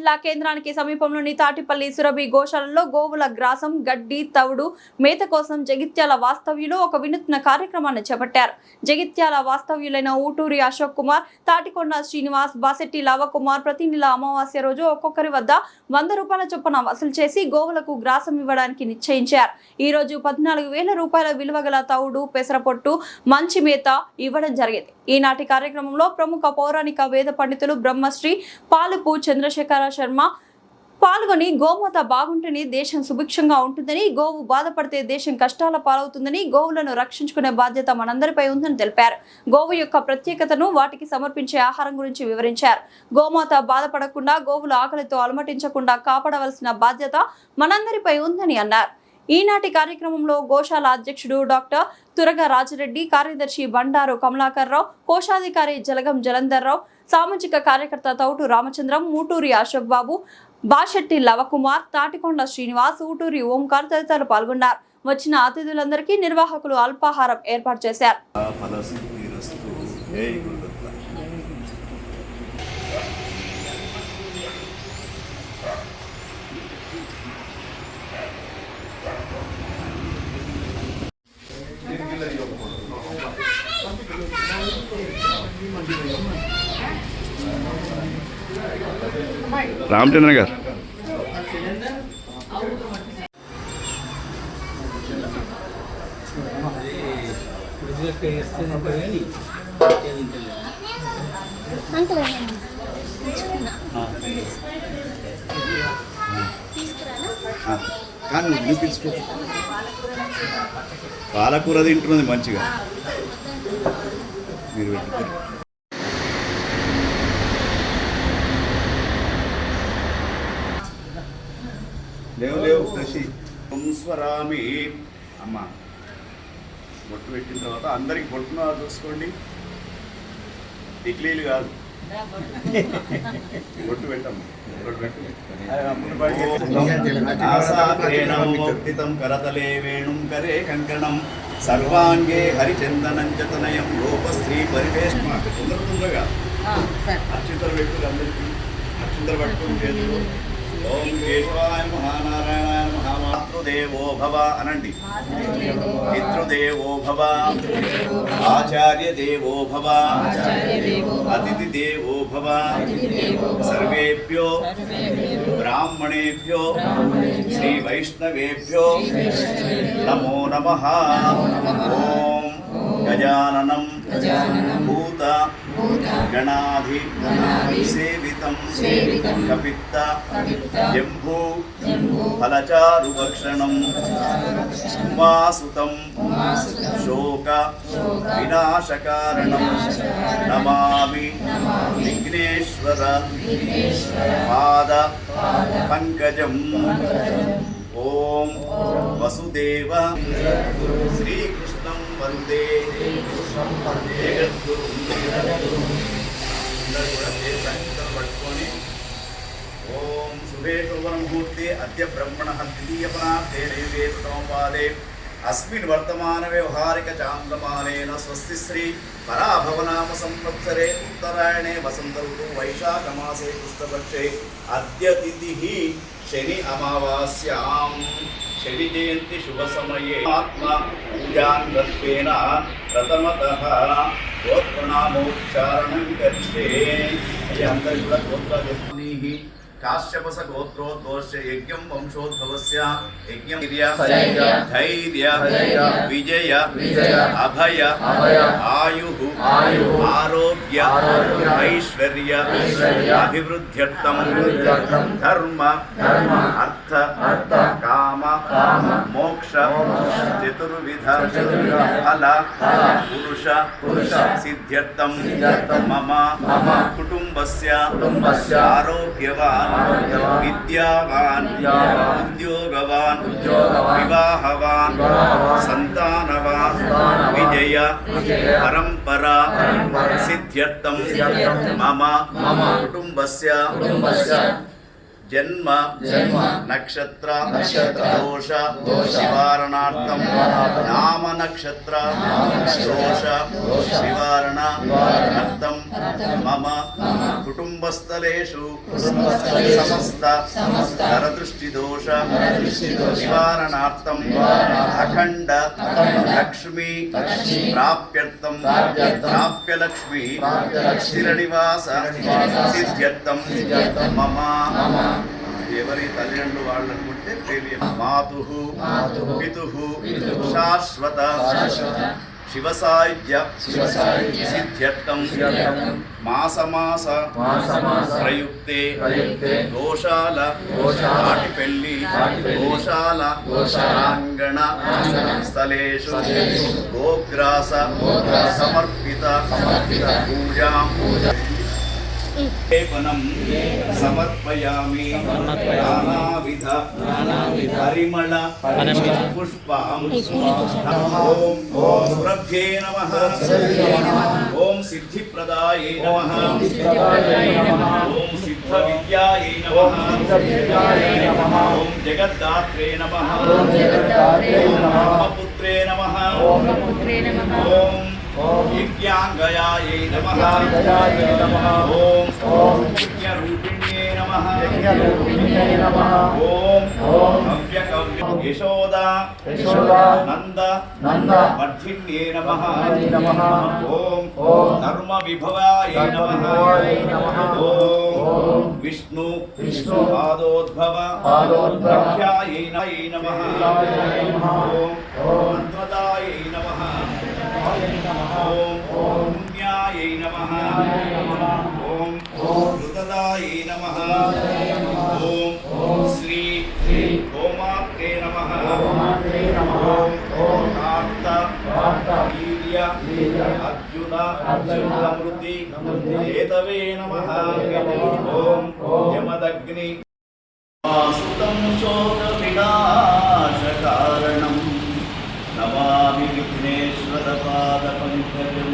జిల్లా కేంద్రానికి సమీపంలోని తాటిపల్లి సురభి గోశాలలో గోవుల గ్రాసం, గడ్డి, తవుడు మేత కోసం జగిత్యాల వాస్తవ్యులు ఒక వినూత్న కార్యక్రమాన్ని చేపట్టారు. జగిత్యాల వాస్తవ్యులైన ఊటూరి అశోక్ కుమార్, తాటికొండ శ్రీనివాస్, బాసెట్టి లవకుమార్ ప్రతి నెల అమావాస్య రోజు ఒక్కొక్కరి వద్ద 100 రూపాయల చొప్పున వసూలు చేసి గోవులకు గ్రాసం ఇవ్వడానికి నిశ్చయించారు. ఈ రోజు 14,000 రూపాయల విలువ గల తవుడు, పెసరపొట్టు, మంచి మేత ఇవ్వడం జరిగింది. ఈనాటి కార్యక్రమంలో ప్రముఖ పౌరాణిక వేద పండితులు బ్రహ్మశ్రీ పాలుపు చంద్రశేఖర శర్మ పాల్గొని గోమాత బాగుంటేనే దేశం సుభిక్షంగా ఉంటుందని, గోవు బాధపడితే దేశం కష్టాల పాలవుతుందని, గోవులను రక్షించుకునే బాధ్యత మనందరిపై ఉందని తెలిపారు. గోవు యొక్క ప్రత్యేకతను, వాటికి సమర్పించే ఆహారం గురించి వివరించారు. గోమాత బాధపడకుండా, గోవుల ఆకలితో అలమటించకుండా కాపాడవలసిన బాధ్యత మనందరిపై ఉందని అన్నారు. ఈనాటి కార్యక్రమంలో గోశాల అధ్యక్షుడు డాక్టర్ తురగ రాజిరెడ్డి, కార్యదర్శి బండారు కమలాకర్ రావు, కోశాధికారి జలగం జలంధర్ రావు, సామాజిక కార్యకర్త తౌటు రామచంద్రం, ఊటూరి అశోక్ బాబు, బాషెట్టి లవకుమార్, తాటికొండ శ్రీనివాస్, ఊటూరి ఓంకార్ తదితరులు పాల్గొన్నారు. వచ్చిన అతిథులందరికీ నిర్వాహకులు అల్పాహారం ఏర్పాటు చేశారు. రామచంద్ర గారు పాలకూర తింటున్నది మంచిగా మీరు పెట్టుకోరు. లేవు కృషి స్వరామి అమ్మ బొట్టు పెట్టిన తర్వాత అందరికి బొట్టున చూసుకోండి, ఇడ్లీలు కాదు, బొట్టు పెట్టమ్మా. కరతలే వేణుం కరే కంకణం సర్వాంగే హరిచందనం చతనయం లోపశ్రీ పరివేష్మ. తొందరగా అక్షింతలు పెట్టుకుని అందరికీ అక్షింతలు పట్టుకుని చేతులు ఓం కేశవాయ మహానారాయణాయ మహామాతృదేవో భవ అనండి. పితృదేవో భవ, ఆచార్య దేవో భవ, అతిథి దేవో భవ, సర్వేభ్యో బ్రాహ్మణేభ్యో శ్రీ వైష్ణవేభ్యో నమో నమః. ఓం గజాననం భూత గణాధి సేవితం కపిత్త జంబూ ఫలచారు భక్షణం ఉమాసుతం శోక వినాశకారణం నమామి విఘ్నేశ్వర పాద పంకజం. ఓం వసుదేవ శ్రీకృష్ణం వందే పట్టుకొని ఓం శుభే శోభనముహూర్తే అద్య బ్రహ్మణ ద్వితీయపనార్థే నైవేదతమపాదే అస్మిన్ వర్తమాన వ్యవహారిక చాంద్రమానేన స్వస్తి శ్రీ పరాభవనామ సంవత్సరే ఉత్తరాయణే వసంత ఋతు వైశాఖమాసే కృష్ణపక్షే అద్య తిథిః శని అమావాస్యాం. శని జయంతి శుభ సమయే ఆత్మ పూజాన్వత్వేన ప్రథమతః గోత్రనామోచ్చారణం కరిష్యే. అందరూ కూడా గోత్రాలు చెప్తాను. కాశ్యపస గోత్రోద్భవస్య యజ్ఞం వంశోద్భవస్య యజ్ఞం ధైర్య విజయ అభయ ఆయు ఆరోగ్య ఐశ్వర్య అభివృద్ధ్యర్థం ధర్మ అర్థ కామ మోక్ష చతుర్విధ ఫల పురుష సిద్ధ్యర్థం మమ కుటుంబస్య ఆరోగ్యవాన్ విద్యావాన్ ఉద్యోగవాన్ వివాహవాన్ సంతానవాన్ విజయ పరంపరా సిద్ధ్యర్థం మమ కుటుంబస్య జన్మ నక్షత్ర దోష నివారణార్థం నామ నక్షత్ర దోష నివారణార్థం మమ కుటుంబస్థలేషు సమస్త నరదృష్టి దోష నివారణార్థం అఖండ లక్ష్మీ ప్రాప్యర్థం ప్రాప్యలక్ష్మీ స్థిరనివాస సిద్ధ్యర్థం మమ ఎవరి తల్లిదండ్రులు వాళ్ళు అనుకుంటే మాతుః పితుః శాశ్వత శివసాయుధ్య సిద్ధ్యర్థం మాసమాస ప్రయుక్తే గోశాల ఆటిపెల్లి గోశాల ప్రాంగణ స్థలేషు గోగ్రాస సమర్పిత పూజాం లేపనం సమర్పయామి నానావిధ పరిమళ పుష్పం ఓం సురభ్యే నమః ఓం సిద్ధిప్రదాయే నమః ఓం సిద్ధవిద్యాయే నమః ఓం జగద్దాత్రే నమః బ్రహ్మపుత్రే నమః ఓం యజ్ఞాంగయాయే నమః ఓం యజ్ఞరూపిణ్యే నమః ఓం అవ్యకవ్య యశోదా నంద వర్ధిన్యే నమః ఓం ధర్మ విభవాయే నమః ఓం విష్ణు పాదోద్భవ ప్రఖ్యాయే నమః ఓం మంత్రదాయే నమః ఓం పుణ్యాయై నమః ఓం ఋతదాయై నమః ఓం శ్రీ గోమాత్రే నమః ఓం కార్త వీర్య అర్జున అమృతి ఏతవే నమః ఓం యమదగ్ని వాసుతం శోక వినాశకారణం నమామి విఘ్నేశ్వర పాద పంకజం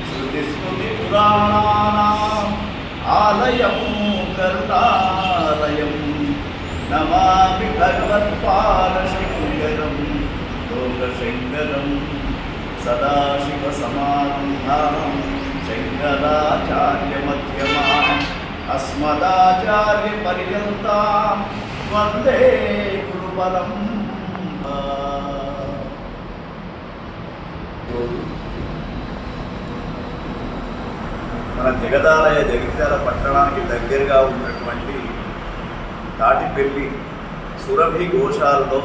శృతిస్మృతి పురాణానాం ఆలయం కరుణాలయం నమామి భగవత్పాద శంకరం లోకశంకరం సదాశివ సమారంభాం శంకరాచార్య మధ్యమాం అస్మదాచార్య పర్యంతాం వందే గురుపరం. మన జగదాలయ జగిత్యాల పట్టణానికి దగ్గరగా ఉన్నటువంటి తాటిపెల్లి సురభి గోశాలలో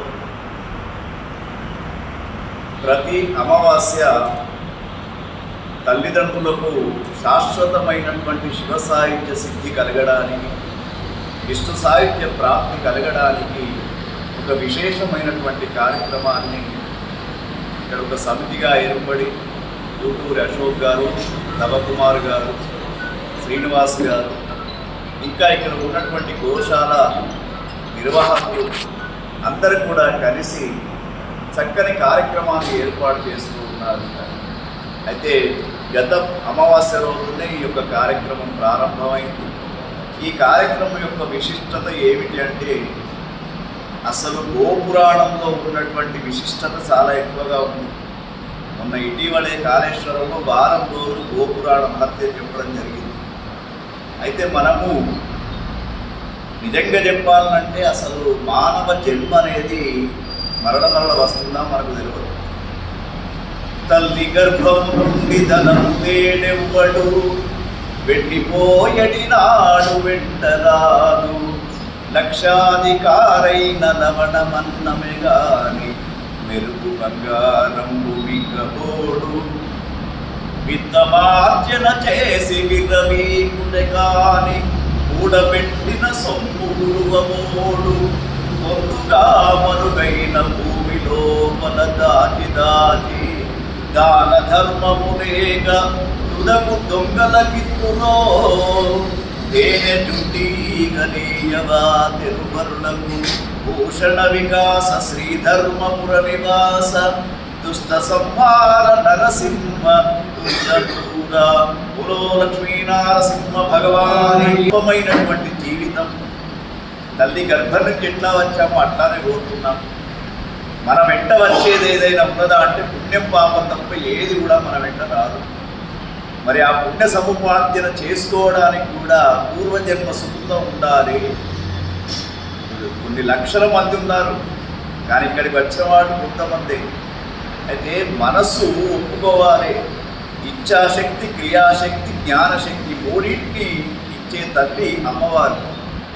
ప్రతి అమావాస్య తల్లిదండ్రులకు శాశ్వతమైనటువంటి శివ సాహిత్య సిద్ధి కలగడానికి విష్ణు సాహిత్య ప్రాప్తి కలగడానికి ఒక విశేషమైనటువంటి కార్యక్రమాన్ని ఇక్కడ ఒక సమితిగా ఏర్పడి ఊటూరి అశోక్ గారు, నవకుమార్ గారు, శ్రీనివాస్ గారు, ఇంకా ఇక్కడ ఉన్నటువంటి గోశాల నిర్వాహకులు అందరూ కూడా కలిసి చక్కని కార్యక్రమాన్ని ఏర్పాటు చేస్తూ ఉన్నారు. అయితే గత అమావాస్య రోజునే ఈ యొక్క కార్యక్రమం ప్రారంభమైంది. ఈ కార్యక్రమం యొక్క విశిష్టత ఏమిటి అంటే అసలు గోపురాణంలో ఉన్నటువంటి విశిష్టత చాలా ఎక్కువగా ఉంది. మొన్న ఇటీవలే కాళేశ్వరంలో వారం రోజులు గోపురాణ మహత్యం చెప్పడం జరిగింది. అయితే మనము నిజంగా చెప్పాలంటే అసలు మానవ జన్మ అనేది మరణ వస్తుందా మనకు తెలియదు. తల్లి గర్భం నుండి ధనం తేడెవ్వడు వెళ్ళిపోయడి నాడు వెంటరాదు లక్షాధికారైన లవణమన్నమే గాని మెరుగు బంగారంబు మింగబోడు విత్తమార్జన చేసి విరవీకుడే కాని కూడబెట్టిన సొమ్ము గురువమోడు పొందుగా మరుగైన భూమి లోపల దాచి దాన ధర్మము లేక తుదకు దొంగల కిత్తులో తేనె చుట్టీగనీయవా తిరువరులకు భూషణ వికాస శ్రీధర్మపుర నివాస దుష్ట సంహార నరసింహ దుర్జూర పురో లక్ష్మీ నారసింహ భగవాని జీవితం తల్లి గర్భం నుంచి ఎట్లా వచ్చామో అట్లానే పోతున్నాం. మన వెంట వచ్చేది ఏదైనా ఉన్నదా అంటే పుణ్యం పాపం తప్ప ఏది కూడా మన వెంట రాదు. మరి ఆ పుణ్య సముపార్జన చేసుకోవడానికి కూడా పూర్వజన్మ సుకృతం ఉండాలి. కొన్ని లక్షల మంది ఉన్నారు, కానీ ఇక్కడికి వచ్చిన వాళ్ళు కొంతమంది. అయితే మనసు ఒప్పుకోవాలి. ఇచ్ఛాశక్తి, క్రియాశక్తి, జ్ఞానశక్తి మూడింటిని ఇచ్చే తల్లి అమ్మవారు.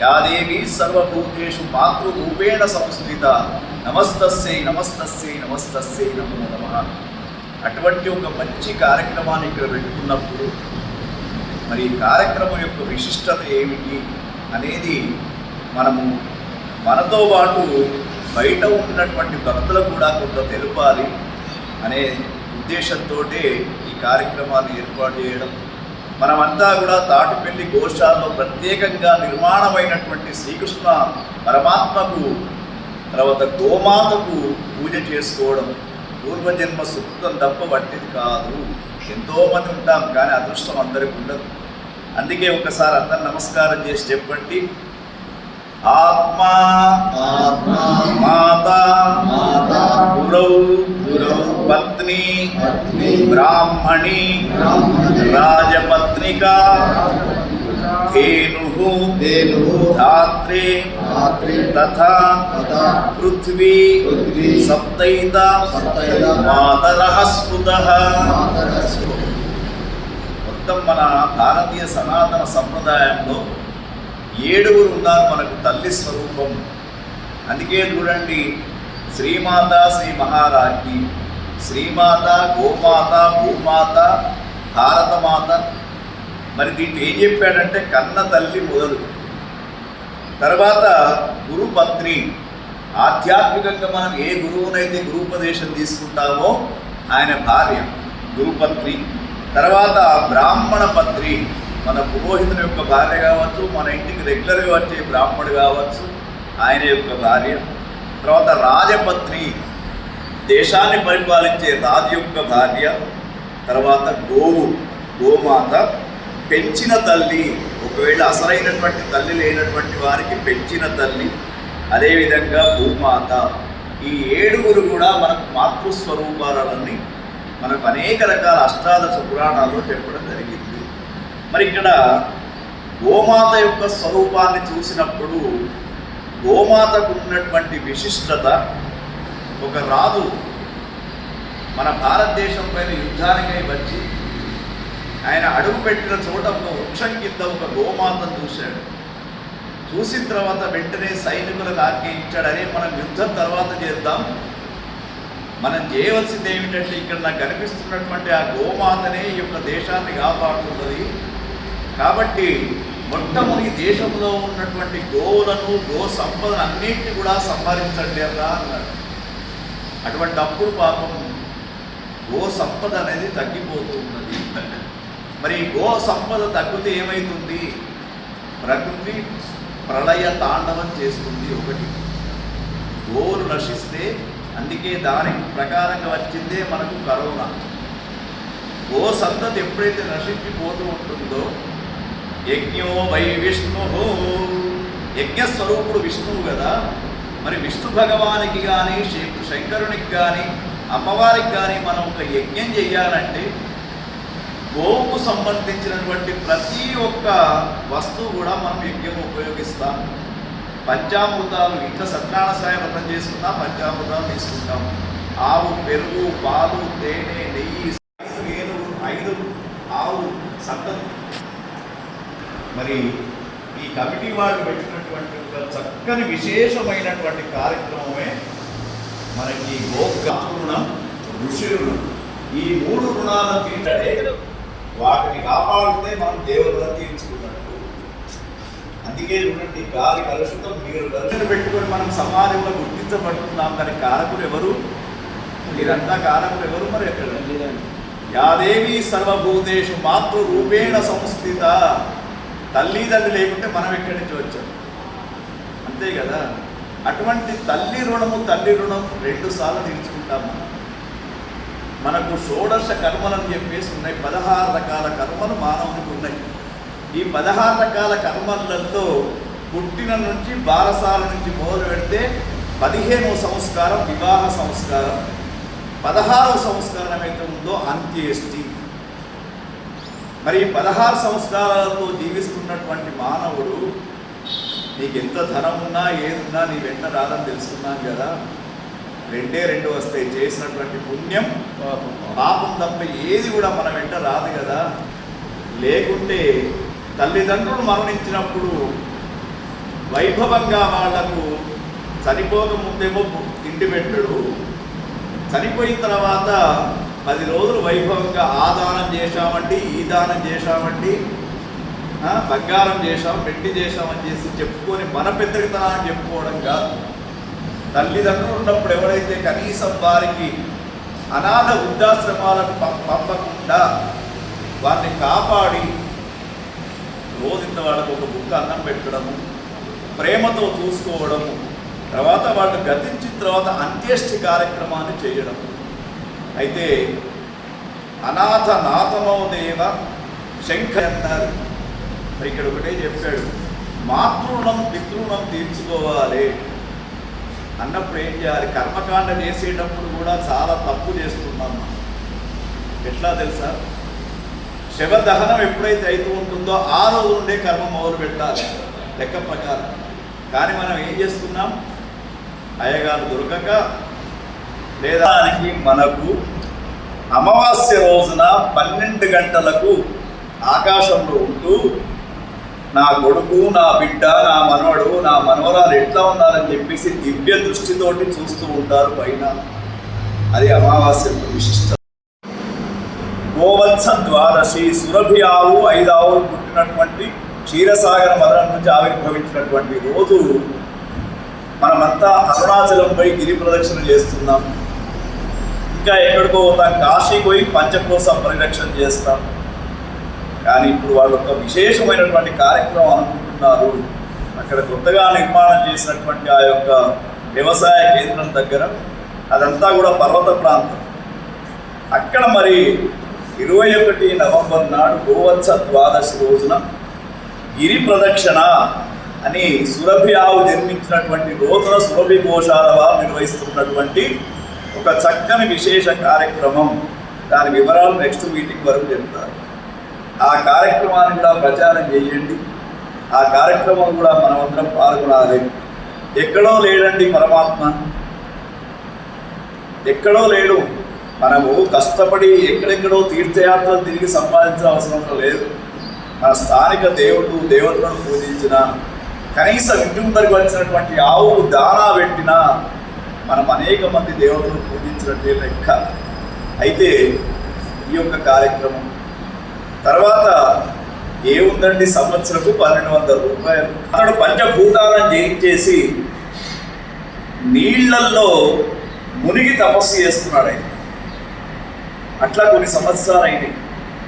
యాదేవి సర్వభూతేషు మాతృరూపేణ సంస్థిత నమస్తస్యై నమస్తస్యై నమస్తస్యై నమో నమః. అటువంటి ఒక మంచి కార్యక్రమాన్ని ఇక్కడ పెట్టుకున్నప్పుడు మరి ఈ కార్యక్రమం యొక్క విశిష్టత ఏమిటి అనేది మనతో పాటు బయట ఉన్నటువంటి భక్తులకు కూడా కొంత తెలపాలి అనే ఉద్దేశంతో ఈ కార్యక్రమాన్ని ఏర్పాటు చేయడం. మనమంతా కూడా తాటిపల్లి గోశాలలో ప్రత్యేకంగా నిర్మాణమైనటువంటి శ్రీకృష్ణ పరమాత్మకు తర్వాత గోమాతకు పూజ చేసుకోవడం పూర్వజన్మ సుకృతం తప్ప వట్టిది కాదు. ఎంతోమంది ఉంటాం, కానీ అదృష్టం అందరికి ఉండదు. అందుకే ఒకసారి అందరు నమస్కారం చేసి చెప్పండి. ఆత్మా మాతా గురౌ పత్ని బ్రాహ్మణి రాజపత్నికా ధేను ధాత్రే తథా పృథ్వీ సప్తైత మాతరః స్మృతః. మొత్తం మన భారతీయ సనాతన సంప్రదాయంలో 7 ఉన్నారు మనకు తల్లి స్వరూపం. అందుకే చూడండి, శ్రీమాత శ్రీ మహారాజ్ఞి, శ్రీమాత, గోమాత, భూమాత, భారతమాత. మరి దీంట్లో ఏం చెప్పాడంటే కన్న తల్లి మొదలు, తర్వాత గురుపత్ని. ఆధ్యాత్మికంగా మనం ఏ గురువునైతే గురుపదేశం తీసుకుంటామో ఆయన భార్య గురుపత్ని. తర్వాత బ్రాహ్మణ పత్ని, మన పురోహితుని యొక్క భార్య కావచ్చు, మన ఇంటికి రెగ్యులర్గా వచ్చే బ్రాహ్మణుడు కావచ్చు, ఆయన యొక్క భార్య. తర్వాత రాజపత్ని, దేశాన్ని పరిపాలించే రాజు యొక్క భార్య. తర్వాత గోమాత, పెంచిన తల్లి. ఒకవేళ అసలైనటువంటి తల్లి లేనటువంటి వారికి పెంచిన తల్లి. అదేవిధంగా భూమాత. ఈ 7 కూడా మనకు మాతృస్వరూపాలని మనకు అనేక రకాల అష్టాదశ పురాణాల్లో చెప్పడం జరిగింది. మరి ఇక్కడ గోమాత యొక్క స్వరూపాన్ని చూసినప్పుడు గోమాతకు ఉన్నటువంటి విశిష్టత, ఒక రాజు మన భారతదేశం పైన యుద్ధానికై వచ్చి ఆయన అడుగు పెట్టిన చోట ఒక వృక్షం కింద ఒక గోమాతను చూశాడు. చూసిన తర్వాత వెంటనే సైనికులకు ఆజ్ఞయించాడు, అరే మనం యుద్ధం తర్వాత చేద్దాం, మనం చేయవలసింది ఏమిటంటే ఇక్కడ నాకు కనిపిస్తున్నటువంటి ఆ గోమాతనే ఈ యొక్క దేశాన్ని కాపాడుతున్నది, కాబట్టి మొత్తము ఈ దేశంలో ఉన్నటువంటి గోవులను, గో సంపదను అన్నింటినీ కూడా సంహరించండి అలా అన్నాడు. అటువంటి అప్పుడు పాపం గో సంపద అనేది తగ్గిపోతూ ఉన్నది. మరి గో సంపద తగ్గితే ఏమవుతుంది? ప్రకృతి ప్రళయ తాండవం చేస్తుంది. ఒకటి, గోవులు నశిస్తే, అందుకే దానికి ప్రకారంగా వచ్చిందే మనకు కరోనా. గో సంతతి ఎప్పుడైతే నశించిపోతూ ఉంటుందో, యజ్ఞో వై విష్ణు, యజ్ఞస్వరూపుడు విష్ణువు కదా, మరి విష్ణు భగవానికి కానీ శంకరునికి కానీ అమ్మవారికి కానీ మనం ఒక యజ్ఞం చేయాలంటే గోవుకు సంబంధించినటువంటి ప్రతి ఒక్క వస్తువు కూడా మనం యజ్ఞం ఉపయోగిస్తాం. పంచామృతాలు, ఇంకా సత్యనారాయణ వ్రతం చేసుకున్నా పంచామృతాలు తీసుకుంటాం. ఆవు పెరుగు, పాలు, తేనె, నెయ్యి, 5 ఆవు సంతతి. మరి ఈ కమిటీ వాళ్ళు పెట్టినటువంటి ఒక చక్కని విశేషమైనటువంటి కార్యక్రమమే మనకి గోరుణం, ఋషి రుణం. ఈ 3 రుణాలను తీర్చడే, వాటిని కాపాడితే మనం దేవుళ్ళని తీర్చుకున్నట్టు. అందుకే చూడండి, గాలి కలుషితం, నీరు కలుషితం పెట్టుకొని మనం సమాజంలో గుర్తించబడుతున్నాం. దానికి కారకులు ఎవరు? మీరంతా కారకులు ఎవరు? మరి ఎక్కడ? యాదేవి సర్వభూతేషు మాతృరూపేణ సంస్థిత. తల్లిదండ్రి లేకుంటే మనం ఎక్కడి నుంచి వచ్చాం? అంతే కదా. అటువంటి తల్లి రుణం 2 సార్లు తీర్చుకుంటాం. మనకు షోడశ కర్మలని చెప్పేసి ఉన్నాయి. 16 రకాల కర్మలు మానవునికి ఉన్నాయి. ఈ 16 రకాల కర్మలలో పుట్టిన నుంచి బారసాల నుంచి మొదలు పెడితే 15వ సంస్కారం వివాహ సంస్కారం, 16వ సంస్కారం అయితే ఉందో అంత్యేష్టి. మరి 16 సంస్కారాలతో జీవిస్తున్నటువంటి మానవుడు నీకెంత ధనం ఉన్నా ఏదున్నా నీ వెంట రాదని తెలుసుకున్నాను కదా. రెండే రెండు వస్తాయి, చేసినటువంటి పుణ్యం పాపం తప్ప ఏది కూడా మన వెంట రాదు కదా. లేకుంటే తల్లిదండ్రులు మరణించినప్పుడు వైభవంగా వాళ్లకు చనిపోక ముందేమో తిండి పెట్టడు, చనిపోయిన తర్వాత 10 రోజులు వైభవంగా ఆ దానం చేశామండి, ఈ దానం చేశామండి, బంగారం చేశాం, పెట్టి చేశామని చేసి చెప్పుకొని మన పెద్దరితనాన్ని చెప్పుకోవడం కాదు. తల్లిదండ్రులు ఉన్నప్పుడు ఎవరైతే కనీసం వారికి అనాథ వృద్ధాశ్రమాలకు పంపకుండా వారిని కాపాడి రోజుంత వాళ్ళకు ఒక బుక్క అన్నం పెట్టడము, ప్రేమతో చూసుకోవడము, తర్వాత వాళ్ళు గతించిన తర్వాత అంత్యేష్టి కార్యక్రమాన్ని చేయడం. అయితే అనాథ నాథమో దేవ శంఖ అన్నారు. ఇక్కడ ఒకటే చెప్పాడు, మాతృణం పితృణం తీర్చుకోవాలి అన్నప్పుడు ఏం చేయాలి? కర్మకాండ చేసేటప్పుడు కూడా చాలా తప్పు చేస్తున్నాం మనం. ఎట్లా తెలుసా? శవదహనం ఎప్పుడైతే అవుతూ ఉంటుందో ఆ రోజు ఉండే కర్మ మొదలు పెట్టాలి లెక్క ప్రకారం. కానీ మనం ఏం చేస్తున్నాం? అయ్యగారు దొరకక లేదా మనకు అమావాస్య రోజున 12 గంటలకు ఆకాశంలో ఉంటూ నా కొడుకు, నా బిడ్డ, నా మనవడు, నా మనవరాలు ఎట్లా ఉన్నారని చెప్పేసి దివ్య దృష్టితోటి చూస్తూ ఉంటారు పైన. అది అమావాస్య విశిష్టత. గోవత్స ద్వాదశి, సురభి ఆవు 5 ఆవులు పుట్టినటువంటి క్షీరసాగర మదనం నుంచి ఆవిర్భవించినటువంటి రోజు మనమంతా అరుణాచలం పోయి గిరి ప్రదక్షిణ చేస్తున్నాం. ఇంకా ఎక్కడికో పోతాం, కాశీ పోయి పంచకోశ పరిరక్షణ చేస్తాం. కానీ ఇప్పుడు వాళ్ళు ఒక విశేషమైనటువంటి కార్యక్రమం అనుకుంటున్నారు. అక్కడ కొత్తగా నిర్మాణం చేసినటువంటి ఆ యొక్క వ్యవసాయ కేంద్రం దగ్గర, అదంతా కూడా పర్వత ప్రాంతం. అక్కడ మరి 21 నవంబర్ నాడు గోవత్స ద్వాదశి రోజున గిరి ప్రదక్షిణ అని సురభి ఆవు జన్మించినటువంటి రోజున సురభి గోశాల వారు నిర్వహిస్తున్నటువంటి ఒక చక్కని విశేష కార్యక్రమం. దాని వివరాలు నెక్స్ట్ మీటింగ్ వరకు చెప్తారు. ఆ కార్యక్రమాన్ని కూడా ప్రచారం చేయండి. ఆ కార్యక్రమం కూడా మనమందరం పాల్గొనాలి. ఎక్కడో లేడండి పరమాత్మ, ఎక్కడో లేడు. మనము కష్టపడి ఎక్కడెక్కడో తీర్థయాత్రలు తిరిగి సంపాదించిన అవసరం లేదు. మన స్థానిక దేవతలను పూజించిన, కనీసం ఇంటి ముందరికి వచ్చినటువంటి ఆవు దానా పెట్టినా మనం అనేక మంది దేవతలను పూజించినట్టే లెక్క. అయితే ఈ యొక్క కార్యక్రమం తర్వాత ఏముందండి, సంవత్సరకు 1200 రూపాయలు. అతడు పంచభూతాలను జయించేసి నీళ్లల్లో మునిగి తపస్సు చేస్తున్నాడు ఆయన. అట్లా కొన్ని సంవత్సరాలు అయినాయి.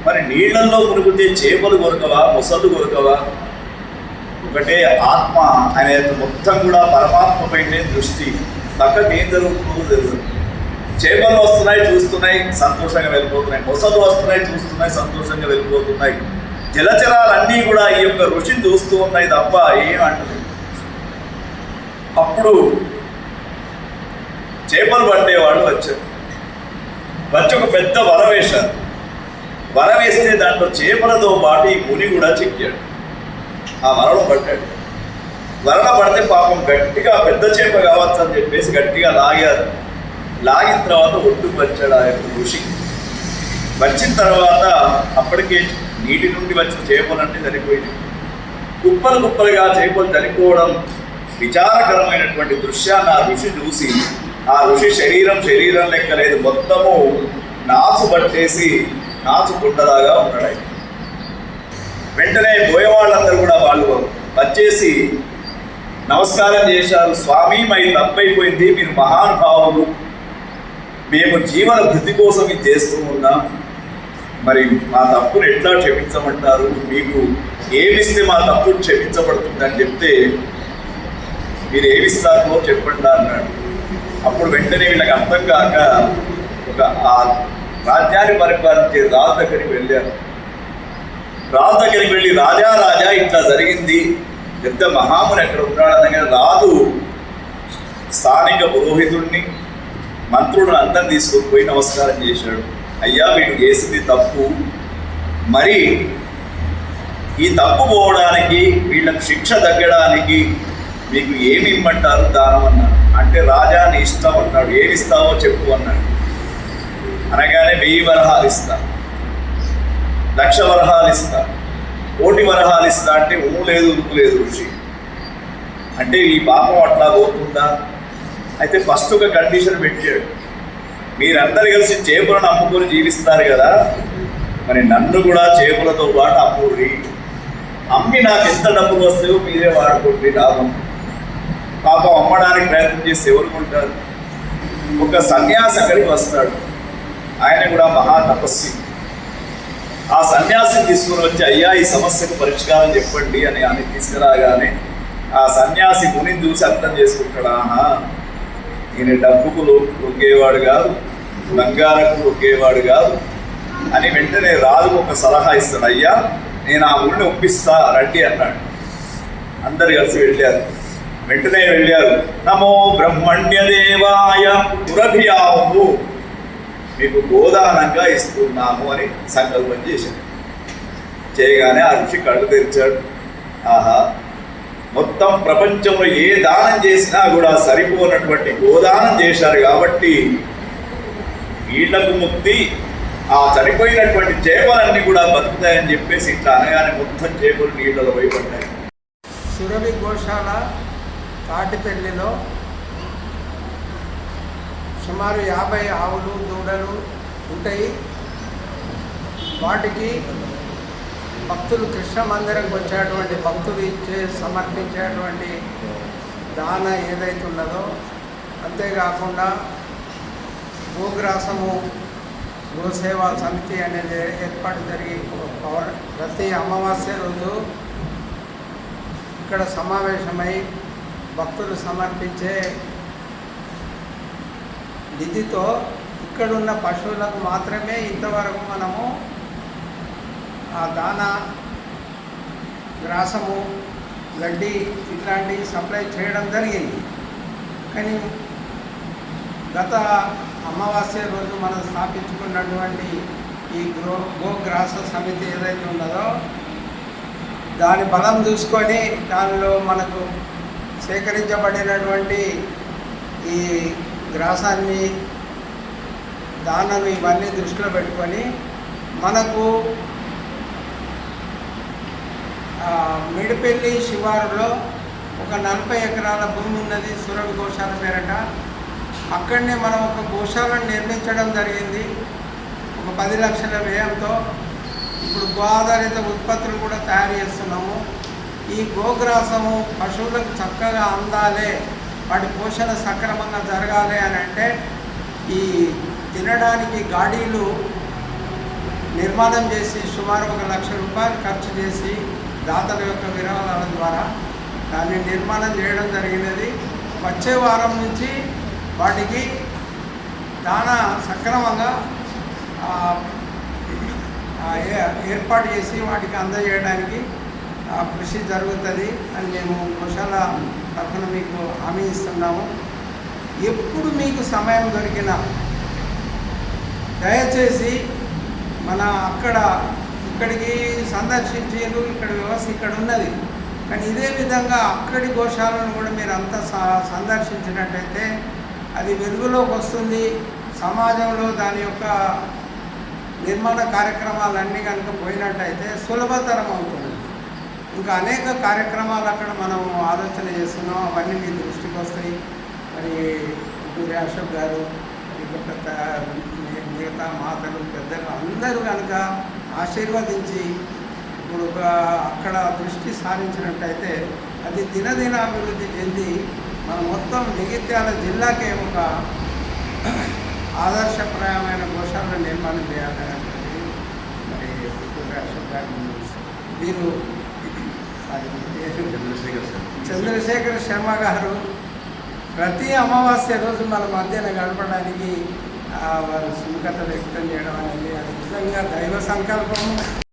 మరి నీళ్లలో మునిగితే చేపలు కొరకవా, మొసళ్ళు కొరకవా? ఒకటే ఆత్మ, ఆయన మొత్తం కూడా పరమాత్మ పైనే దృష్టి. పక్కకి ఏం జరుగుతుందో తెలుసు. చేపలు వస్తున్నాయి, చూస్తున్నాయి, సంతోషంగా వెళ్ళిపోతున్నాయి. మొసలు వస్తున్నాయి, చూస్తున్నాయి, సంతోషంగా వెళ్ళిపోతున్నాయి. జలచరాలన్నీ కూడా ఈ యొక్క ఋషిని చూస్తూ ఉన్నాయి తప్ప ఏమంటుంది. అప్పుడు చేపలు పట్టేవాళ్ళు వచ్చారు. వచ్చి ఒక పెద్ద వల వేశారు. వల వేస్తే దాంట్లో చేపలతో పాటు ఈ ముని కూడా చిక్కాడు. ఆ వలలో పట్టాడు. వలలో పడితే పాపం గట్టిగా పెద్ద చేప కావచ్చు అని చెప్పేసి గట్టిగా లాగారు. లాగిన తర్వాత ఒడ్డుకు వచ్చాడు ఆ యొక్క ఋషి. వచ్చిన తర్వాత అప్పటికే నీటి నుండి వచ్చిన చేపలంటే చనిపోయింది. కుప్పలు కుప్పలుగా చేపలు చనిపోవడం విచారకరమైనటువంటి దృశ్యాన్ని ఆ ఋషి చూసి, ఆ ఋషి శరీరం లెక్క లేదు, మొత్తము నాచు పట్టేసి నాచు కుండలాగా ఉన్నాడు. వెంటనే పోయేవాళ్ళందరూ కూడా వాళ్ళు వచ్చేసి నమస్కారం చేశారు. స్వామి, మై తప్పైపోయింది, మీరు మహానుభావులు, మేము జీవన వృద్ధి కోసం ఇది చేస్తూ ఉన్నాం, మరి మా తప్పును ఎట్లా క్షమించమంటారు? మీకు ఏమిస్తే మా తప్పును క్షమించబడుతుందని చెప్తే, మీరు ఏమిస్తారో చెప్పండి అన్నాడు. అప్పుడు వెంటనే వీళ్ళకి అర్థం కాక ఒక ఆ రాజ్యాన్ని పరిపాలించే రాజు దగ్గరికి వెళ్ళారు. రాజు దగ్గరికి వెళ్ళి, రాజా ఇట్లా జరిగింది, పెద్ద మహాముని ఎక్కడ ఉన్నాడు దగ్గర రాదు స్థానిక పురోహితుడిని మంత్రులను అందరిని తీసుకొని పోయి నమస్కారం చేశాడు. అయ్యా వీడు చేసింది తప్పు, మరి ఈ తప్పు పోవడానికి వీళ్ళకి శిక్ష తగ్గడానికి మీకు ఏమి ఇమ్మంటారు దానం అన్నాడు. అంటే రాజా నీ ఇష్టం అన్నాడు. ఏమి ఇస్తావో చెప్పు అన్నాడు. అనగానే 1000 వరహాలు ఇస్తా, 1,00,000 వరహాలు ఇస్తా, 1,00,000 వరహాలు ఇస్తా అంటే లేదు ఉరుకులేదు ఋషి. అంటే ఈ పాపం అట్లా పోతుందా? అయితే ఫస్ట్ ఒక కండిషన్ పెట్టాడు, మీరందరు కలిసి చేపలను అమ్ముకొని జీవిస్తారు కదా, మరి నన్ను కూడా చేపలతో పాటు అమ్ముడి, అమ్మి నాకు ఎంత డబ్బులు వస్తాయో మీరే వాడుకోండి లాభం. పాపం అమ్మడానికి ప్రయత్నం చేసి ఎవరుకుంటారు? ఒక సన్యాసి అక్కడికి వస్తాడు. ఆయన కూడా మహా తపస్వి. ఆ సన్యాసిని తీసుకుని వచ్చి అయ్యా ఈ సమస్యకు పరిష్కారం చెప్పండి అని ఆయన తీసుకురాగానే ఆ సన్యాసి మునిని చూసి అర్థం చేసుకుంటాడు, ఆహా ఈయన డబ్బుకు లొంగేవాడు కాదు, బంగారకు లొంగేవాడు కాదు అని వెంటనే రాజుకు ఒక సలహా ఇస్తాడు. అయ్యా నేను ఆ ఊళ్ళో ఒప్పిస్తా రండి అన్నాడు. అందరు కలిసి వెళ్ళారు. వెంటనే వెళ్ళారు. నమో బ్రహ్మణ్య దేవాయ పురభియాము, మీకు గోదానంగా ఇస్తున్నాము అని సంకల్పం చేశాడు. చేయగానే ఆ ఋషి కళ్ళు తెరిచాడు. ఆహా మొత్తం ప్రపంచంలో ఏ దానం చేసినా కూడా సరిపోనటువంటి గోదానం చేశారు కాబట్టి వీళ్లకు ముక్తి, ఆ చనిపోయినటువంటి చేపలన్నీ కూడా బతుకుతాయని చెప్పేసి ఇట్లా అనగానే మొత్తం చేపలు నీళ్ళలో పోయిపడ్డాయి. సురభి గోశాల తాటిపల్లిలో సుమారు 50 ఆవులు దూడలు ఉంటాయి. వాటికి భక్తులు కృష్ణ మందిరంకి వచ్చేటువంటి భక్తులు సమర్పించేటువంటి దాన ఏదైతే ఉన్నదో, అంతేకాకుండా గోగ్రాసము గోసేవా సమితి అనేది ఏర్పాటు జరిగి ప్రతి అమావాస్య రోజు ఇక్కడ సమావేశమై భక్తులు సమర్పించే నిధితో ఇక్కడున్న పశువులకు మాత్రమే ఇంతవరకు మనము ఆ దానా, గ్రాసము, గడ్డి ఇట్లాంటివి సప్లై చేయడం జరిగింది. కానీ గత అమావాస్య రోజు మనం స్థాపించుకున్నటువంటి ఈ గోగ్రాస సమితి ఏదైతే ఉన్నదో దాని బలం చూసుకొని దానిలో మనకు సేకరించబడినటువంటి ఈ గ్రాసాన్ని, దానాన్ని ఇవన్నీ దృష్టిలో పెట్టుకొని మనకు మేడిపల్లి శివారులో ఒక 40 ఎకరాల భూమి ఉన్నది సురభి గోశాల పేరట. అక్కడనే మనం ఒక గోశాలను నిర్మించడం జరిగింది ఒక 10 లక్షల వ్యయంతో. ఇప్పుడు గో ఆధారిత ఉత్పత్తులు కూడా తయారు చేస్తున్నాము. ఈ గోగ్రాసము పశువులకు చక్కగా అందాలి, వాటి పోషణ సక్రమంగా జరగాలి అని అంటే ఈ తినడానికి గాడీలు నిర్మాణం చేసి సుమారు 1 లక్ష రూపాయలు ఖర్చు చేసి దాతల యొక్క విరాళాల ద్వారా దాన్ని నిర్మాణం చేయడం జరిగినది. వచ్చే వారం నుంచి వాటికి దానా సక్రమంగా ఏర్పాటు చేసి వాటికి అందజేయడానికి కృషి జరుగుతుంది అని మేము గోశాల తరఫున మీకు హామీ ఇస్తున్నాము. ఎప్పుడు మీకు సమయం దొరికినా దయచేసి మన ఇక్కడికి సందర్శించారు, ఇక్కడ వ్యవస్థ ఇక్కడ ఉన్నది. కానీ ఇదే విధంగా అక్కడి గోశాలను కూడా మీరు అంతా సందర్శించినట్టయితే అది వెలుగులోకి వస్తుంది. సమాజంలో దాని యొక్క నిర్మాణ కార్యక్రమాలన్నీ కనుక పోయినట్టయితే సులభతరం అవుతుంది. ఇంకా అనేక కార్యక్రమాలు అక్కడ మనం ఆలోచన చేస్తున్నాం, అవన్నీ మీ దృష్టికి వస్తాయి. మరి గురి అశోక్ గారు, మిగతా మాతలు, పెద్దలు అందరూ కనుక ఆశీర్వదించి ఇప్పుడు అక్కడ దృష్టి సారించినట్టయితే అది దినదినాభివృద్ధి చెంది మన మొత్తం జగిత్యాల జిల్లాకే ఒక ఆదర్శప్రాయమైన గోశాలను నిర్మాణం చేయాలనేది మరి అశోక్ గారి వీరు చంద్రశేఖర్ శర్మ గారు ప్రతి అమావాస్య రోజు మన మధ్యన గడపడానికి వారు సుముఖత వ్యక్తం చేయడం అనేది అది నిజంగా దైవ సంకల్పము.